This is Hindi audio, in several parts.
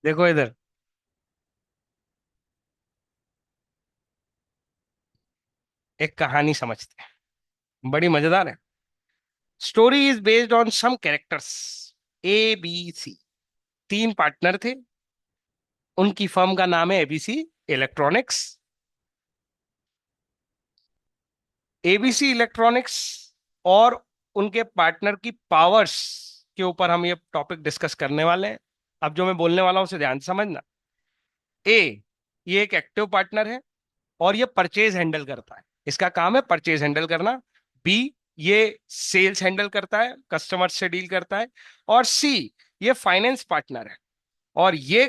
देखो इधर, एक कहानी समझते हैं, बड़ी मजेदार है। Story is based on some characters, ABC। तीन पार्टनर थे, उनकी फर्म का नाम है एबीसी इलेक्ट्रॉनिक्स। एबीसी इलेक्ट्रॉनिक्स और उनके पार्टनर की पावर्स के ऊपर हम ये टॉपिक डिस्कस करने वाले हैं। अब जो मैं बोलने वाला हूं उसे ध्यान से समझना। ए, ये एक एक्टिव पार्टनर है और ये परचेज हैंडल करता है, इसका काम है परचेज हैंडल करना। बी, ये सेल्स हैंडल करता है, कस्टमर से डील करता है। और सी, ये फाइनेंस पार्टनर है और ये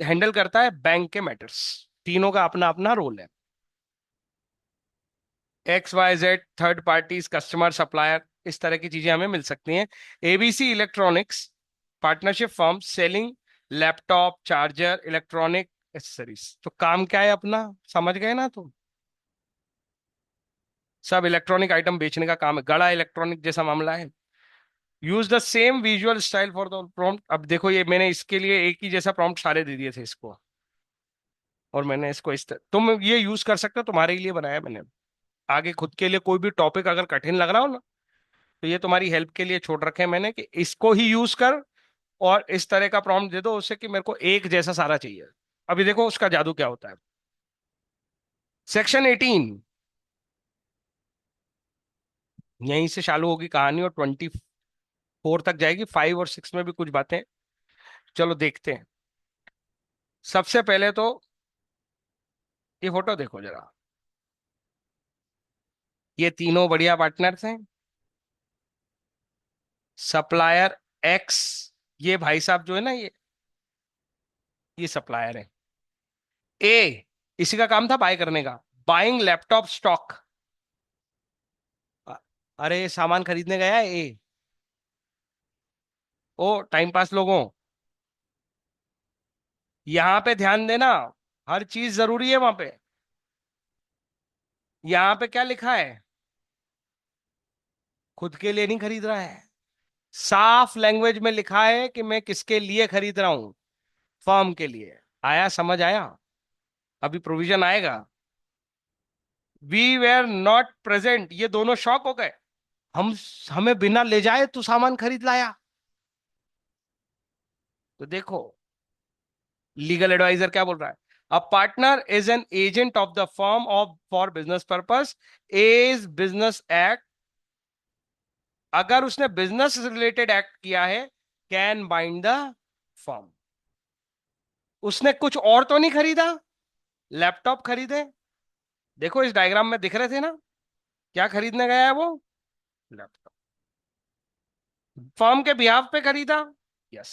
हैंडल करता है बैंक के मैटर्स। तीनों का अपना अपना रोल है। XYZ, third parties, customer, supplier, इस तरह की चीजें हमें मिल सकती हैं। ABC electronics partnership firm selling laptop, charger, electronic accessories. तो काम क्या है अपना, समझ गए ना? तो सब इलेक्ट्रॉनिक आइटम बेचने का काम है, गड़ा इलेक्ट्रॉनिक जैसा मामला है। Use the same visual style for the prompt. अब देखो, ये मैंने इसके लिए एक ही जैसा प्रॉम्प्ट सारे दे दिए थे इसको, और मैंने इसको तुम ये यूज कर सकते हो, तुम्हारे लिए बनाया मैंने। आगे खुद के लिए कोई भी टॉपिक अगर कठिन लग रहा हो ना, तो ये तुम्हारी हेल्प के लिए छोड़ रखे हैं मैंने कि इसको ही यूज कर और इस तरह का प्रॉम्प्ट दे दो उससे कि मेरे को एक जैसा सारा चाहिए। अभी देखो उसका जादू क्या होता है। सेक्शन 18, यहीं से चालू होगी कहानी और 24 तक जाएगी। 5 और 6 में भी कुछ बातें, चलो देखते हैं। सबसे पहले तो ये फोटो देखो जरा, ये तीनों बढ़िया पार्टनर्स हैं। सप्लायर एक्स, ये भाई साहब जो है ना, ये सप्लायर है। ए, इसी का काम था बाय करने का, बाइंग लैपटॉप स्टॉक। अरे सामान खरीदने गया है ए। ओ टाइम पास लोगों, यहां पे ध्यान देना, हर चीज जरूरी है वहां पे। यहां पे क्या लिखा है? खुद के लिए नहीं खरीद रहा है, साफ लैंग्वेज में लिखा है कि मैं किसके लिए खरीद रहा हूं, फर्म के लिए। आया, समझ आया? अभी प्रोविजन आएगा। वी वेर नॉट प्रेजेंट, ये दोनों शॉक हो गए। हम हमें बिना ले जाए तू सामान खरीद लाया। तो देखो लीगल एडवाइजर क्या बोल रहा है। A partner is an agent of the firm of for business purpose as business act. अगर उसने बिजनेस रिलेटेड एक्ट किया है, कैन बाइंड द फर्म। उसने कुछ और तो नहीं खरीदा, लैपटॉप खरीदे। देखो इस डायग्राम में दिख रहे थे ना, क्या खरीदने गया है वो? लैपटॉप। फर्म के बिहाफ पे खरीदा, यस,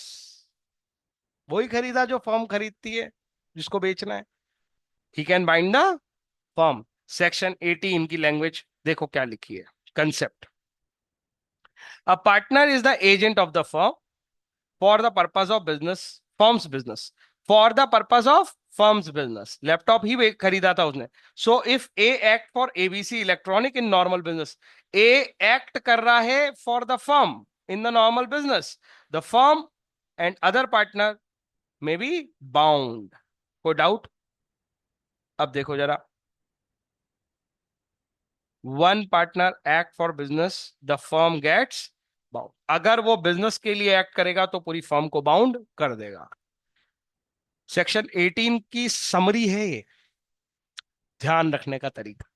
वही खरीदा जो फर्म खरीदती है, जिसको बेचना है। He can bind the firm. Section 18 की लैंग्वेज देखो क्या लिखी है। Concept, a partner is the agent of the firm for the purpose of business, firm's business, for the purpose of firm's business. Laptop ही खरीदा था उसने। So if A act for ABC electronic in normal business, A act कर रहा है for the firm in the normal business, the firm and other partner may be bound. कोई डाउट? अब देखो जरा, one partner act for business, the firm gets bound. अगर वो बिजनेस के लिए एक्ट करेगा तो पूरी फर्म को बाउंड कर देगा। सेक्शन 18 की समरी है ये, ध्यान रखने का तरीका,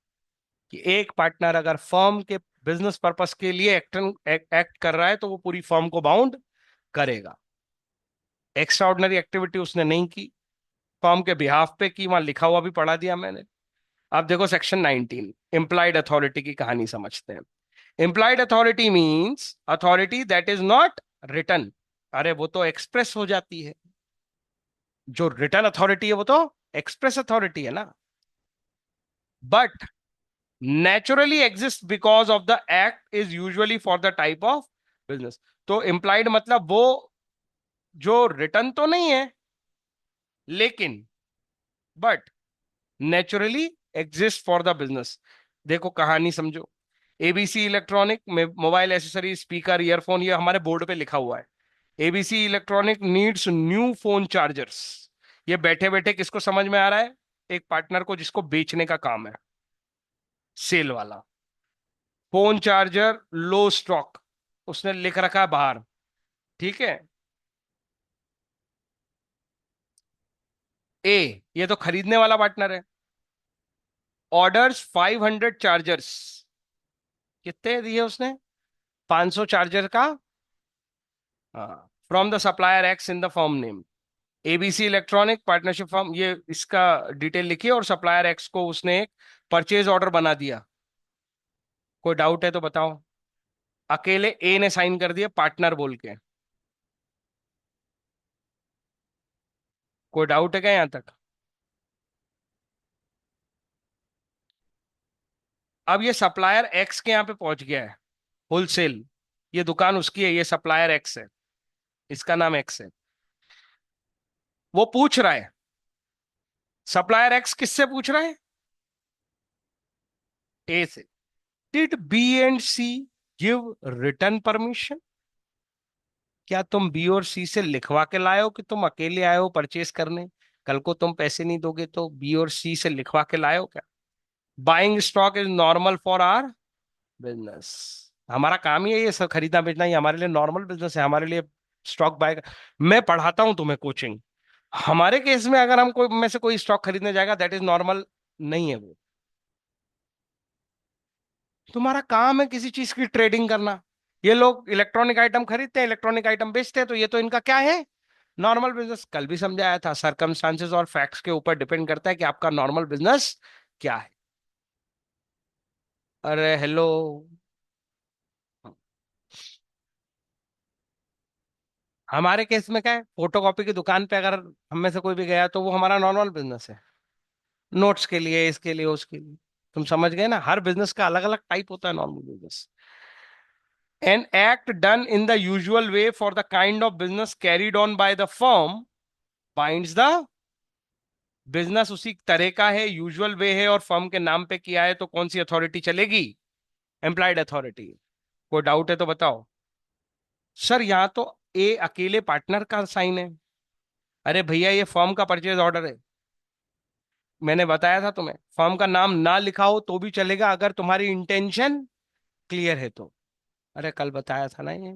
कि एक पार्टनर अगर फर्म के बिजनेस पर्पस के लिए एक्ट कर रहा है तो वो पूरी फर्म को बाउंड करेगा। एक्स्ट्रा ऑर्डिनरी एक्टिविटी उसने नहीं की, फर्म के बिहाफ पे की, वहां लिखा हुआ भी पढ़ा दिया मैंने। अब देखो सेक्शन 19, इम्प्लाइड अथॉरिटी की कहानी समझते हैं। Implied authority means authority that is not written. अरे वो तो एक्सप्रेस हो जाती है, जो रिटन अथॉरिटी है वो तो एक्सप्रेस अथॉरिटी है ना। But naturally exist because of the act is usually for the type of business. तो इंप्लाइड मतलब वो जो रिटर्न तो नहीं है, लेकिन but naturally exist for the business. देखो कहानी समझो। एबीसी इलेक्ट्रॉनिक में मोबाइल एसेसरी, स्पीकर, ईयरफोन, ये हमारे बोर्ड पे लिखा हुआ है। ABC electronic needs new phone chargers. ये बैठे बैठे किसको समझ में आ रहा है? एक पार्टनर को जिसको बेचने का काम है, सेल वाला। फोन चार्जर लो स्टॉक, उसने लिख रखा है बाहर। ठीक है। ए, ये तो खरीदने वाला पार्टनर है। Orders 500 chargers. कितने दिए उसने? 500 चार्जर का। हाँ, from the supplier x in the firm name. ABC electronic partnership firm, ये इसका डिटेल लिखिए, और सप्लायर एक्स को उसने एक परचेज ऑर्डर बना दिया। कोई डाउट है तो बताओ। अकेले ए ने साइन कर दिया पार्टनर बोल के। कोई डाउट है क्या यहां तक? अब ये सप्लायर एक्स के यहाँ पे पहुंच गया है, होलसेल। ये दुकान उसकी है, ये सप्लायर एक्स है, इसका नाम एक्स है। वो पूछ रहा है, सप्लायर एक्स किससे पूछ रहा है? ए से। Did B and C give return permission? क्या तुम बी और सी से लिखवा के लाए हो कि तुम अकेले आए हो परचेस करने? कल को तुम पैसे नहीं दोगे तो बी और सी से लिखवा के लाए हो क्या? Buying stock is normal for our business. हमारा काम ही है ये सब खरीदना बेचना, ये हमारे लिए नॉर्मल बिजनेस है, हमारे लिए स्टॉक बाय। मैं पढ़ाता हूं तुम्हें कोचिंग। हमारे केस में अगर हम कोई में से कोई स्टॉक खरीदने जाएगा, दैट इज नॉर्मल नहीं है वो। तुम्हारा काम है किसी चीज की ट्रेडिंग करना। ये लोग इलेक्ट्रॉनिक आइटम खरीदते हैं, इलेक्ट्रॉनिक आइटम बेचते हैं, तो ये तो इनका क्या है? Normal business. कल भी समझाया था, सरकमस्टांसेस और फैक्ट्स के ऊपर डिपेंड करता है कि आपका नॉर्मल बिजनेस क्या है। अरे हेलो। हमारे केस में क्या है, फोटोकॉपी की दुकान पे अगर हम में से कोई भी गया तो वो हमारा नॉर्मल बिजनेस है। नोट्स के लिए, इसके लिए, उसके लिए। तुम समझ गए ना, हर बिजनेस का अलग अलग टाइप होता है normal business. An act done in the usual way for the kind of business carried on by the firm binds the business. उसी तरह का है, यूजुअल वे है, और फर्म के नाम पे किया है, तो कौन सी अथॉरिटी चलेगी? Employed authority. कोई डाउट है तो बताओ। सर यहाँ तो ए अकेले पार्टनर का साइन है। अरे भैया, ये फर्म का परचेज ऑर्डर है। मैंने बताया था तुम्हें, फर्म का नाम ना लिखा हो तो भी चलेगा अगर तुम्हारी इंटेंशन क्लियर है तो। अरे कल बताया था ना ये।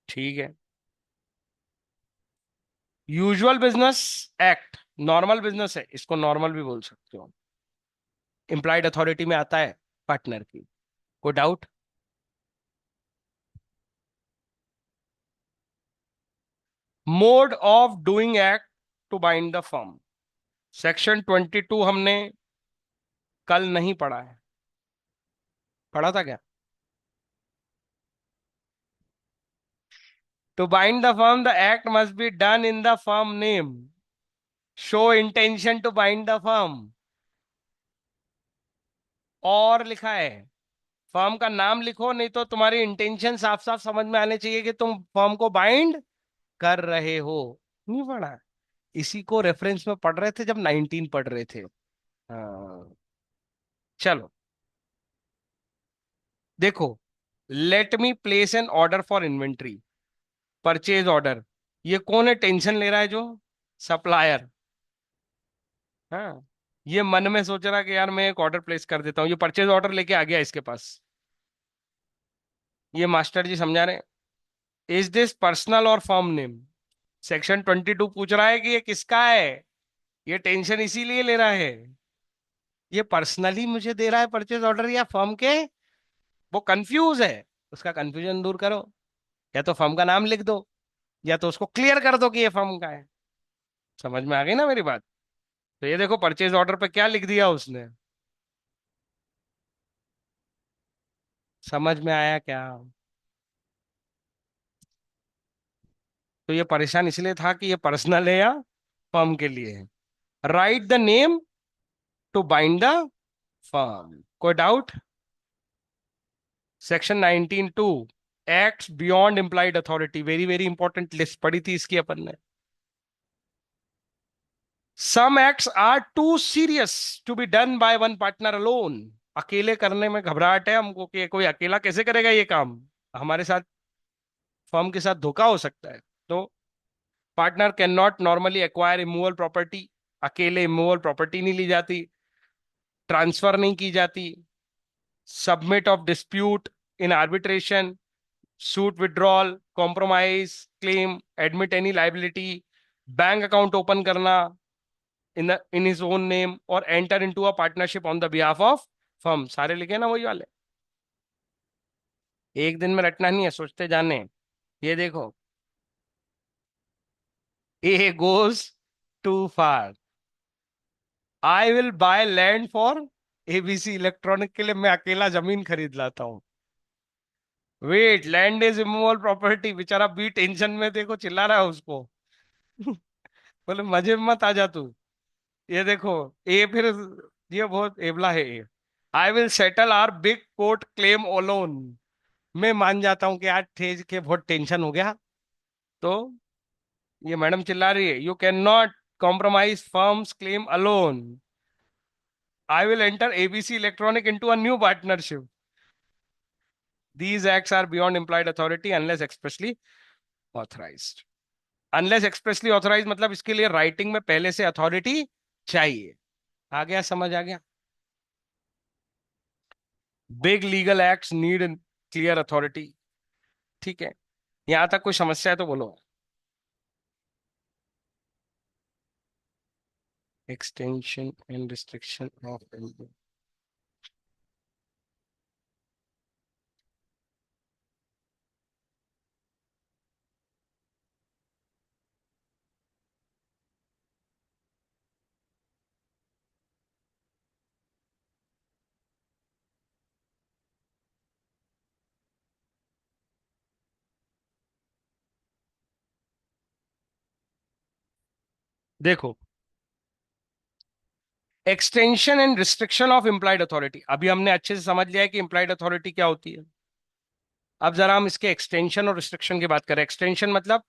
ठीक है। Usual business act normal business है, इसको नॉर्मल भी बोल सकते हो। इंप्लाइड अथॉरिटी में आता है पार्टनर की। कोई doubt? Mode of doing act to bind the firm. Section 22 हमने कल नहीं पढ़ा है। पढ़ा था क्या? To bind the firm the act must be done in the firm name. Show intention to bind the firm. और लिखा है, फर्म का नाम लिखो, नहीं तो तुम्हारी इंटेंशन साफ साफ समझ में आने चाहिए कि तुम फर्म को बाइंड कर रहे हो। नहीं पढ़ा? इसी को रेफरेंस में पढ़ रहे थे जब 19 पढ़ रहे थे। हाँ। चलो देखो, let me place N order for inventory. Purchase order. ये कौन है टेंशन ले रहा है जो? सप्लायर। हाँ। ये मन में सोच रहा कि यार मैं एक ऑर्डर प्लेस कर देता हूँ, ये परचेज ऑर्डर लेके आ गया इसके पास। ये मास्टर जी समझा रहे हैं, इज दिस पर्सनल और फर्म नेम? सेक्शन 22 पूछ रहा है कि ये किसका है। ये टेंशन इसीलिए ले रहा है, ये पर्सनली मुझे दे रहा है परचेज ऑर्डर या फर्म के। वो कंफ्यूज है, उसका कंफ्यूजन दूर करो। या तो फर्म का नाम लिख दो, या तो उसको क्लियर कर दो कि ये फर्म का है। समझ में आ गई ना मेरी बात? तो ये देखो, परचेज ऑर्डर पे क्या लिख दिया उसने। समझ में आया क्या? तो ये परेशान इसलिए था कि ये पर्सनल है या फर्म के लिए है। Right the name to bind the firm. कोई doubt? Section 19(2) acts beyond implied authority. Very very important list पढ़ी थी इसकी अपन ने। Some acts are too serious to be done by one partner alone. अकेले करने में घबराहट है हमको कि कोई अकेला कैसे करेगा ये काम हमारे साथ। फर्म के साथ धोखा हो सकता है। तो partner can not normally acquire immovable property, अकेले इमूवेबल प्रॉपर्टी नहीं ली जाती, ट्रांसफर नहीं की जाती, submit of dispute in arbitration, suit withdrawal, compromise claim, admit any liability, bank account open करना इन हिज ओन नेम, और enter into a partnership on the behalf of firm. सारे लिखे ना वही वाले, एक दिन में रटना नहीं है, सोचते जाने। ये देखो, A goes too far, I will buy land for ABC electronic के लिए मैं अकेला जमीन खरीद लाता हूँ। Wait, land is immovable property, बेचारा बी टेंशन में देखो चिल्ला रहा है उसको। बोले मजे में मत आ जा तू। ये देखो, ए फिर, ये बहुत एबला है ए। I will settle our big court claim alone, मैं मान जाता हूँ कि आज ठेज के बहुत टेंशन हो गया। तो ये मैडम चिल्ला रही है, you can not compromise firm's claim alone, I will enter ABC electronic into a new partnership, these acts are beyond employed authority unless expressly authorized. Unless expressly authorize मतलब इसके लिए राइटिंग में पहले से अथॉरिटी चाहिए। आ गया, समझ आ गया। Big legal acts need clear authority. ठीक है, यहां तक कोई समस्या है तो बोलो। एक्सटेंशन एंड रिस्ट्रिक्शन ऑफ, देखो, extension and restriction of implied authority, अभी हमने अच्छे से समझ लिया है कि इम्प्लाइड अथॉरिटी क्या होती है। अब जरा हम इसके एक्सटेंशन और रिस्ट्रिक्शन की बात करें। एक्सटेंशन मतलब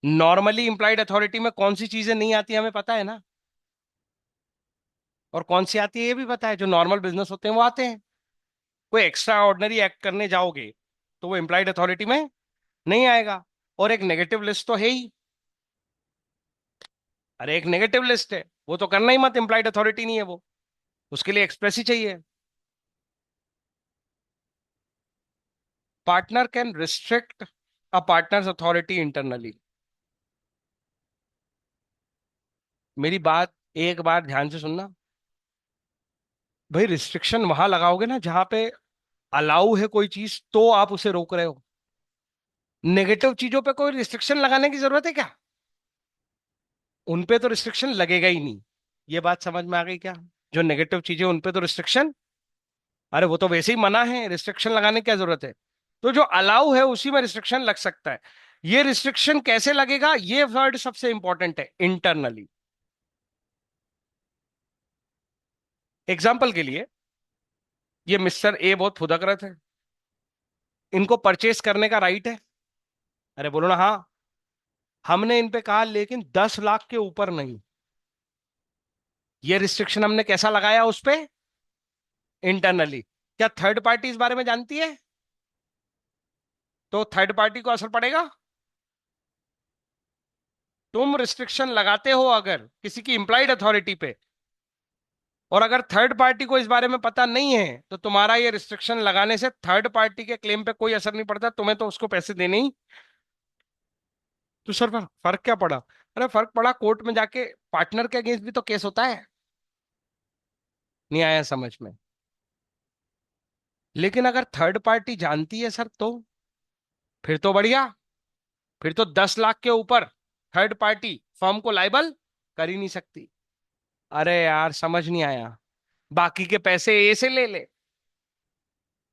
नॉर्मली इम्प्लाइड अथॉरिटी में कौन सी चीजें नहीं आती हमें पता है ना, और कौन सी आती है ये भी पता है। जो नॉर्मल बिजनेस होते हैं वो आते हैं। कोई एक्स्ट्रा ऑर्डनरी एक्ट करने जाओगे तो वो इम्प्लाइड अथॉरिटी में नहीं आएगा। और एक नेगेटिव लिस्ट तो है ही, अरे एक नेगेटिव लिस्ट है, वो तो करना ही मत, इम्प्लाइड अथॉरिटी नहीं है वो, उसके लिए एक्सप्रेस ही चाहिए। Partner can restrict a partners authority internally. मेरी बात एक बार ध्यान से सुनना भाई, रिस्ट्रिक्शन वहां लगाओगे ना जहां पे अलाउ है कोई चीज, तो आप उसे रोक रहे हो। नेगेटिव चीजों पे कोई रिस्ट्रिक्शन लगाने की जरूरत है क्या? उन पे तो रिस्ट्रिक्शन लगेगा ही नहीं। ये बात समझ में आ गई क्या? जो नेगेटिव चीजें उन पे तो रिस्ट्रिक्शन, अरे वो तो वैसे ही मना है, रिस्ट्रिक्शन लगाने की क्या जरूरत है? तो जो अलाउ है उसी में रिस्ट्रिक्शन लग सकता है। ये रिस्ट्रिक्शन कैसे लगेगा, ये वर्ड सबसे इंपॉर्टेंट है, इंटरनली। एग्जाम्पल के लिए, ये मिस्टर ए बहुत फुदक रहे थे, इनको परचेस करने का राइट है। अरे बोलो ना हाँ। हमने इन पे कहा लेकिन 10 लाख के ऊपर नहीं। ये रिस्ट्रिक्शन हमने कैसा लगाया उस पे? इंटरनली। क्या थर्ड पार्टी इस बारे में जानती है? तो थर्ड पार्टी को असर पड़ेगा। तुम रिस्ट्रिक्शन लगाते हो अगर किसी की इंप्लाइड अथॉरिटी पे, और अगर थर्ड पार्टी को इस बारे में पता नहीं है, तो तुम्हारा ये रिस्ट्रिक्शन लगाने से थर्ड पार्टी के क्लेम पे कोई असर नहीं पड़ता, तुम्हें तो उसको पैसे देने ही। तो सर फर्क क्या पड़ा? अरे फर्क पड़ा, कोर्ट में जाके पार्टनर के अगेंस्ट भी तो केस होता है। नहीं आया समझ में? लेकिन अगर थर्ड पार्टी जानती है सर, तो फिर तो बढ़िया। फिर तो 10 लाख के ऊपर थर्ड पार्टी फर्म को लाइबल कर ही नहीं सकती। अरे यार समझ नहीं आया, बाकी के पैसे ए से ले ले।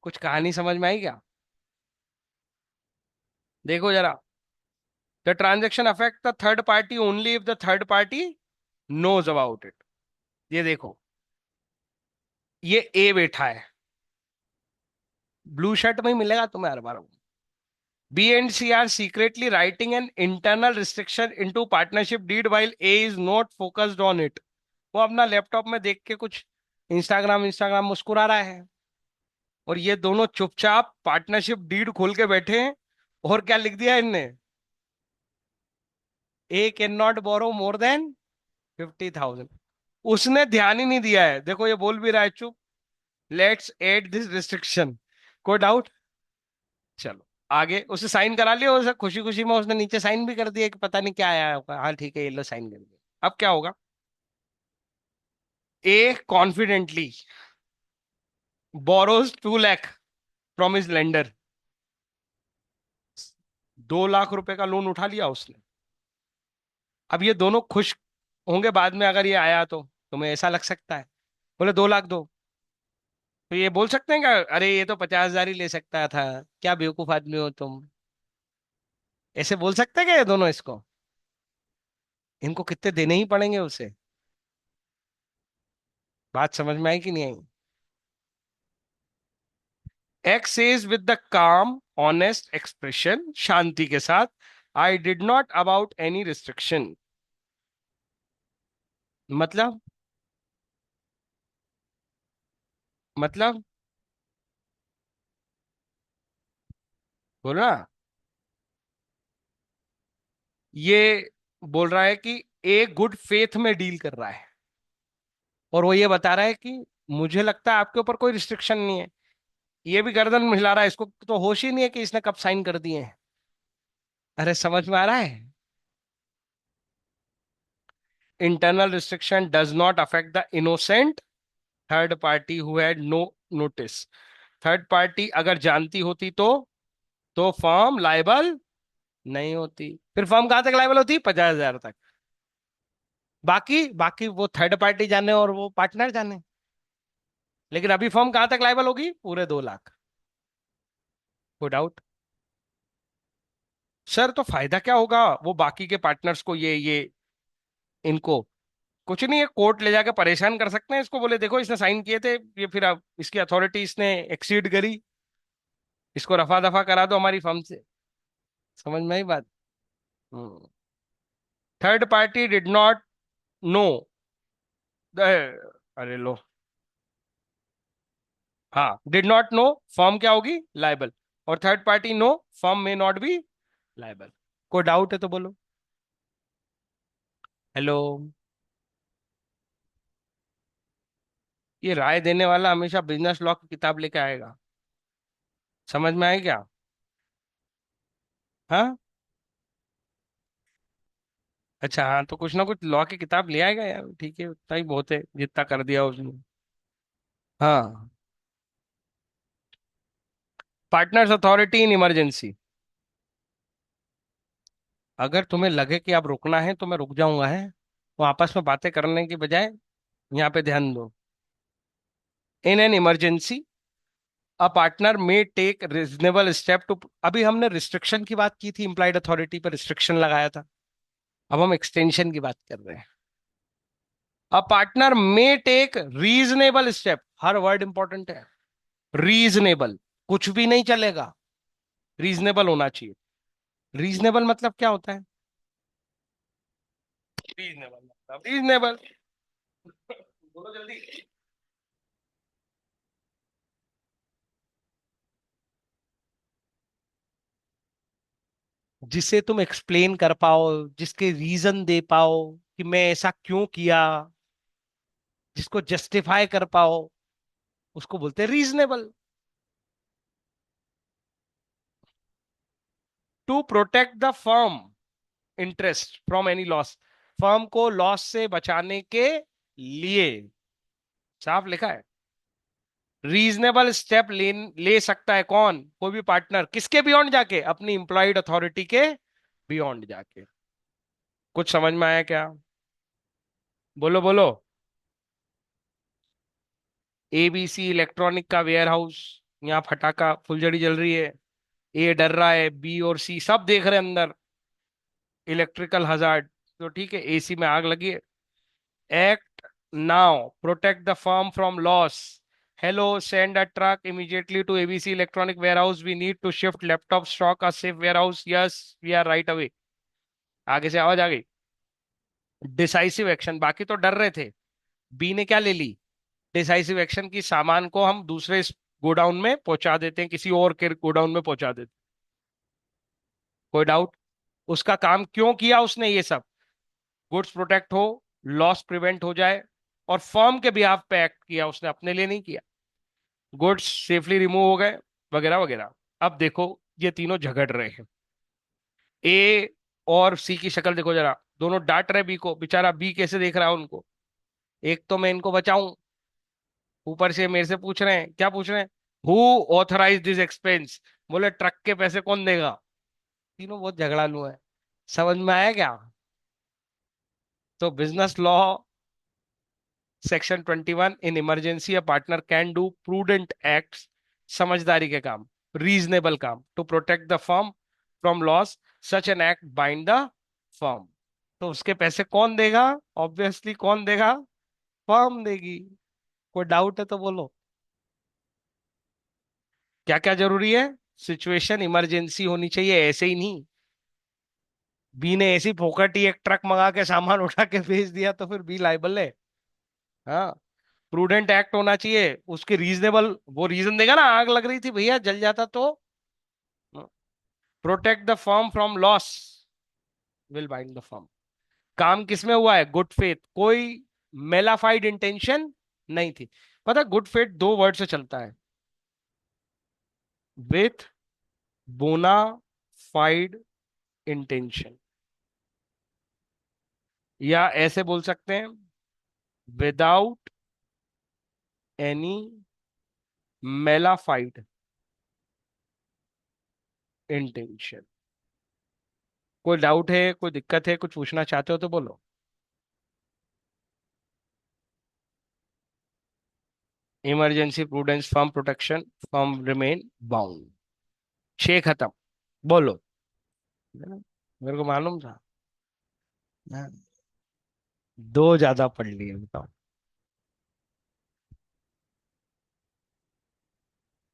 कुछ कहानी समझ में आई क्या? देखो जरा, the transaction affect the third party only if the third party knows about it. ये देखो, ये ए बैठा है, ब्लू शर्ट में ही मिलेगा तुम्हें हर बार। B and C are secretly writing an internal restriction into partnership deed while A is not focused on it. वो अपना लैपटॉप में देख के कुछ इंस्टाग्राम इंस्टाग्राम मुस्कुरा रहा है, और ये दोनों चुपचाप पार्टनरशिप डीड खोल के बैठे हैं और क्या लिख दिया इनने? A can not borrow more than 50,000। उसने ध्यान ही नहीं दिया है, देखो ये बोल भी रहा है चुप। Let's add this restriction. कोई डाउट? चलो आगे, उसे साइन करा लिया, उसे खुशी खुशी में उसने नीचे साइन भी कर दिया कि पता नहीं क्या आया होगा, हाँ ठीक है ये लो साइन कर दिया। अब क्या होगा? A confidently borrows 2 lakh from his lender. 2 lakh रुपए का लोन उठा लिया उसने। अब ये दोनों खुश होंगे बाद में अगर ये आया तो, तुम्हें ऐसा लग सकता है। बोले 2 लाख दो, तो ये बोल सकते हैं क्या, अरे ये तो 50,000 ही ले सकता था, क्या बेवकूफ आदमी हो तुम। ऐसे बोल सकते हैं क्या ये दोनों इसको? इनको कितने देने ही पड़ेंगे उसे। बात समझ में आई कि नहीं आई? एक्स सेज विद द काम ऑनेस्ट एक्सप्रेशन, शांति के साथ, I did not about any restriction. मतलब, मतलब बोला, ये बोल रहा है कि एक गुड फेथ में डील कर रहा है, और वो ये बता रहा है कि मुझे लगता है आपके ऊपर कोई रिस्ट्रिक्शन नहीं है। ये भी गर्दन हिला रहा है, इसको तो होश ही नहीं है कि इसने कब साइन कर दिए हैं। अरे समझ में आ रहा है? Internal restriction does not affect the innocent third party who had no notice. Third party अगर जानती होती तो फर्म लाइबल नहीं होती। फिर फर्म कहां तक लाइबल होती? 50,000 तक। बाकी बाकी वो थर्ड पार्टी जाने और वो पार्टनर जाने। लेकिन अभी फर्म कहां तक लाइबल होगी? पूरे 2 लाख। कोई डाउट? सर तो फायदा क्या होगा वो बाकी के पार्टनर्स को, ये इनको कुछ नहीं है, कोर्ट ले जाकर परेशान कर सकते हैं इसको, बोले देखो इसने साइन किए थे, ये फिर अब इसकी अथॉरिटी इसने एक्सीड करी, इसको रफा दफा करा दो हमारी फर्म से। समझ में आई बात? Third party did not know the, अरे लो, हाँ डिड नॉट नो, फर्म क्या होगी? लाइबल। और थर्ड पार्टी नो, फर्म में नॉट बी लाइबल। कोई डाउट है तो बोलो। हेलो। ये राय देने वाला हमेशा बिजनेस लॉ की किताब लेके आएगा। समझ में आए क्या? हाँ। अच्छा हाँ, तो कुछ ना कुछ लॉ की किताब ले आएगा यार, ठीक है उतना ही बहुत है जितना कर दिया उसने। हाँ। Partners authority in emergency. अगर तुम्हें लगे कि अब रुकना है तो मैं रुक जाऊंगा, है तो आपस में बातें करने की बजाय यहाँ पे ध्यान दो। In an emergency a partner may take reasonable step to, अभी हमने रिस्ट्रिक्शन की बात की थी, इंप्लाइड अथॉरिटी पर रिस्ट्रिक्शन लगाया था, अब हम एक्सटेंशन की बात कर रहे हैं। A partner may take reasonable step, हर वर्ड इंपॉर्टेंट है। रीजनेबल, कुछ भी नहीं चलेगा, रीजनेबल होना चाहिए। रीजनेबल मतलब क्या होता है? रीजनेबल मतलब रीजनेबल, बोलो जल्दी। जिसे तुम एक्सप्लेन कर पाओ, जिसके रीजन दे पाओ कि मैं ऐसा क्यों किया, जिसको जस्टिफाई कर पाओ, उसको बोलते हैं reasonable. To protect the firm interest from any loss, firm को लॉस से बचाने के लिए, साफ लिखा है। रीजनेबल स्टेप ले सकता है कौन? कोई भी पार्टनर, किसके बियॉन्ड जाके? अपनी इंप्लॉयड अथॉरिटी के बियॉन्ड जाके। कुछ समझ में आया क्या? बोलो बोलो। एबीसी इलेक्ट्रॉनिक का वेयर हाउस, यहाँ फटाका फुलझड़ी जल रही है, ए डर रहा है, बी और सी सब देख रहे हैं अंदर, इलेक्ट्रिकल हजार्ड, तो ठीक है एसी में आग लगी है। Act now, protect the firm from loss. Hello, send a truck immediately to ABC electronic warehouse, we need to shift laptop stock a safe warehouse, yes we are right away. आगे से आवाज आ गई। डिसाइसिव एक्शन, बाकी तो डर रहे थे, बी ने क्या ले ली? डिसाइसिव एक्शन की, सामान को हम दूसरे गोडाउन में पहुंचा देते हैं, किसी और के गोडाउन में पहुंचा देते कोई डाउट? उसका काम क्यों किया उसने ये सब? गुड्स प्रोटेक्ट हो, लॉस प्रिवेंट हो जाए, और फर्म के बिहाफ पे एक्ट किया उसने, अपने लिए नहीं किया। गुड्स सेफली रिमूव हो गए, वगैरह वगैरह। अब देखो, ये तीनों झगड़ रहे हैं। ए और सी की शक्ल देखो जरा, दोनों डांट रहे बी को, बेचारा बी कैसे देख रहा है उनको। एक तो मैं इनको बचाऊं, ऊपर से मेरे से पूछ रहे हैं, क्या पूछ रहे हैं? Who authorize this expense? बोले ट्रक के पैसे कौन देगा? तीनों बहुत झगड़ालू है। समझ में आया क्या? तो business law section 21, in emergency a partner can do prudent acts, समझदारी के काम, रीजनेबल काम, to protect the firm from loss. Such an act bind the firm. तो उसके पैसे कौन देगा? ऑब्वियसली कौन देगा? फर्म देगी। कोई डाउट है तो बोलो। क्या क्या जरूरी है? सिचुएशन इमरजेंसी होनी चाहिए, ऐसे ही नहीं। बी ने ऐसी फोकट ही एक ट्रक मंगा के सामान उठा के भेज दिया तो फिर बी लाइबल है। हाँ, प्रूडेंट एक्ट होना चाहिए, उसके रीजनेबल, वो रीजन देगा ना, आग लग रही थी भैया, जल जाता तो। Protect the firm from loss, will bind the firm. काम किसमें हुआ है? गुड फेथ, कोई मेलाफाइड इंटेंशन नहीं थी। पता गुड फेथ दो वर्ड से चलता है, विथ बोना फाइड इंटेंशन, या ऐसे बोल सकते हैं, विदाउट एनी मेलाफाइड इंटेंशन। कोई डाउट है, कोई दिक्कत है, कुछ पूछना चाहते हो तो बोलो। Emergency prudence firm protection, firm remain bound. छह खत्म। बोलो। मेरे को मालूम था। हाँ, दो ज्यादा पढ़ लिए, बताओ।